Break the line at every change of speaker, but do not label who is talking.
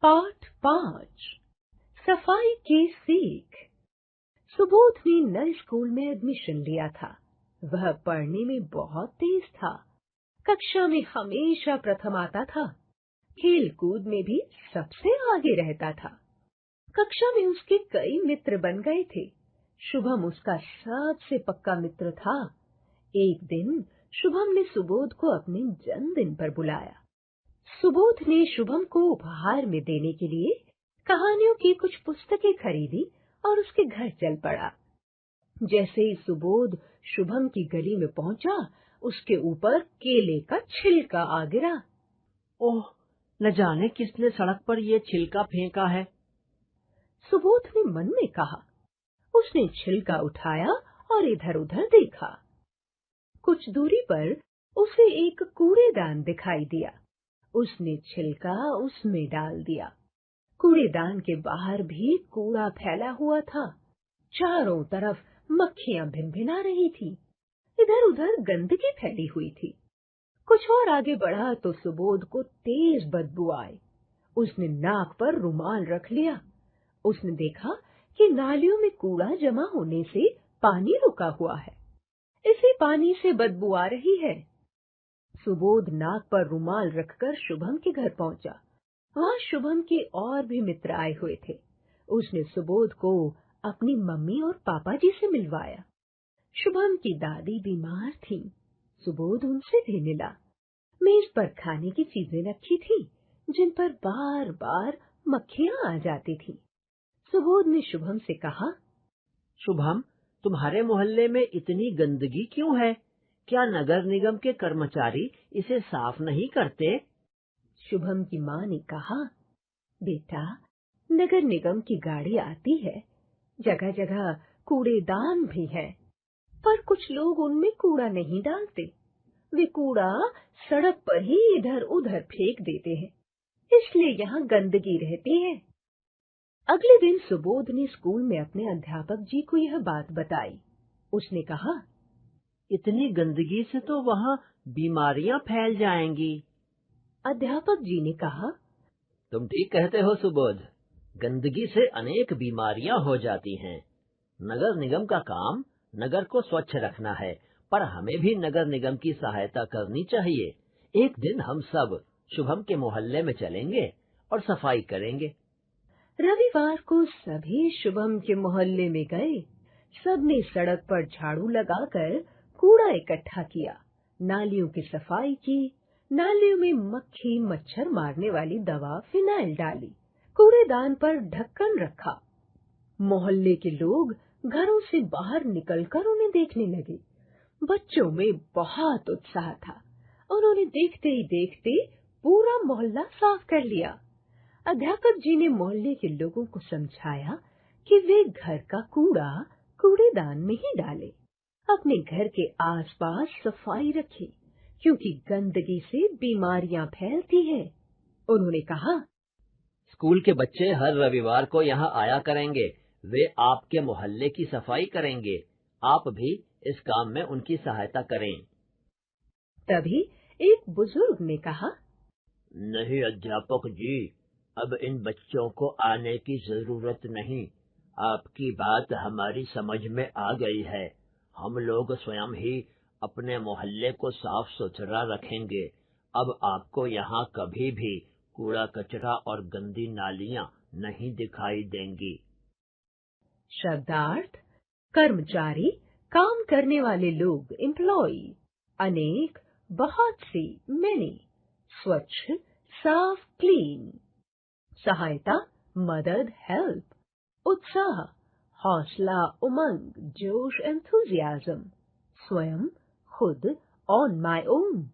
पाठ 5 सफाई की सीख। सुबोध ने नए स्कूल में एडमिशन लिया था। वह पढ़ने में बहुत तेज था। कक्षा में हमेशा प्रथम आता था। खेल कूद में भी सबसे आगे रहता था। कक्षा में उसके कई मित्र बन गए थे। शुभम उसका सबसे पक्का मित्र था। एक दिन शुभम ने सुबोध को अपने जन्मदिन पर बुलाया। सुबोध ने शुभम को उपहार में देने के लिए कहानियों की कुछ पुस्तकें खरीदी और उसके घर चल पड़ा। जैसे ही सुबोध शुभम की गली में पहुंचा, उसके ऊपर केले का छिलका आ गिरा।
ओह, न जाने किसने सड़क पर ये छिलका फेंका है।
सुबोध ने मन में कहा। उसने छिलका उठाया और इधर-उधर देखा। कुछ दूरी पर उसे एक कूड़ेदान दिखाई दिया। उसने छिलका उसमें डाल दिया। कूड़ेदान के बाहर भी कूड़ा फैला हुआ था। चारों तरफ मक्खियां भिनभिना रही थी। इधर-उधर गंदगी फैली हुई थी। कुछ और आगे बढ़ा तो सुबोध को तेज बदबू आई। उसने नाक पर रुमाल रख लिया। उसने देखा कि नालियों में कूड़ा जमा होने से पानी रुका हुआ है। इसी पानी से बदबू आ रही है। सुबोध नाक पर रुमाल रखकर शुभम के घर पहुंचा। वहां शुभम के और भी मित्र आए हुए थे। उसने सुबोध को अपनी मम्मी और पापा जी से मिलवाया। शुभम की दादी बीमार थीं। सुबोध उनसे भी मिला। मेज पर खाने की चीजें रखी थीं, जिन पर बार-बार मक्खियां आ जाती थीं। सुबोध ने शुभम से कहा,
शुभम, तुम्हारे मोहल्ले में इतनी गंदगी क्यों है? क्या नगर निगम के कर्मचारी इसे साफ नहीं करते?
शुभम की माँ ने कहा, बेटा, नगर निगम की गाड़ी आती है। जगह-जगह कूड़ेदान भी है, पर कुछ लोग उनमें कूड़ा नहीं डालते। वे कूड़ा सड़क पर ही इधर-उधर फेंक देते हैं, इसलिए यहाँ गंदगी रहती है। अगले दिन सुबोध ने स्कूल में अपने अध्यापक जी को यह बात बताई। उसने कहा,
इतनी गंदगी से तो वहाँ बीमारियां फैल जाएंगी।
अध्यापक जी ने कहा,
तुम ठीक कहते हो सुबोध। गंदगी से अनेक बीमारियां हो जाती हैं। नगर निगम का काम नगर को स्वच्छ रखना है, पर हमें भी नगर निगम की सहायता करनी चाहिए। एक दिन हम सब शुभम के मोहल्ले में चलेंगे और सफाई करेंगे।
रविवार को सभी शुभम के मोहल्ले में गए। सबने सड़क पर झाड़ू लगाकर कूड़ा इकट्ठा किया, नालियों की सफाई की, नालियों में मक्खी मच्छर मारने वाली दवा फिनाइल डाली, कूड़ेदान पर ढक्कन रखा। मोहल्ले के लोग घरों से बाहर निकलकर उन्हें देखने लगे। बच्चों में बहुत उत्साह था। उन्होंने देखते ही देखते पूरा मोहल्ला साफ कर लिया। अध्यापक जी ने मोहल्ले के लोगों को समझाया कि वे घर का कूड़ा कूड़ेदान में ही डालें। अपने घर के आसपास सफाई रखें, क्योंकि गंदगी से बीमारियां फैलती हैं। उन्होंने कहा,
स्कूल के बच्चे हर रविवार को यहाँ आया करेंगे। वे आपके मोहल्ले की सफाई करेंगे। आप भी इस काम में उनकी सहायता करें।
तभी एक बुजुर्ग ने कहा,
नहीं अध्यापक जी, अब इन बच्चों को आने की जरूरत नहीं। आपकी बात हमारी समझ में आ गई है। हम लोग स्वयं ही अपने मोहल्ले को साफ सुथरा रखेंगे। अब आपको यहाँ कभी भी कूड़ा कचरा और गंदी नालियाँ नहीं दिखाई देंगी।
शब्दार्थ, कर्मचारी, काम करने वाले लोग, एम्प्लॉई। अनेक, बहुत सी, मैनी। स्वच्छ, साफ, क्लीन। सहायता, मदद, हेल्प। उत्साह, हौसला, उमंग, जोश, एंथुजियाज्म। स्वयं, खुद, ऑन माई ओन।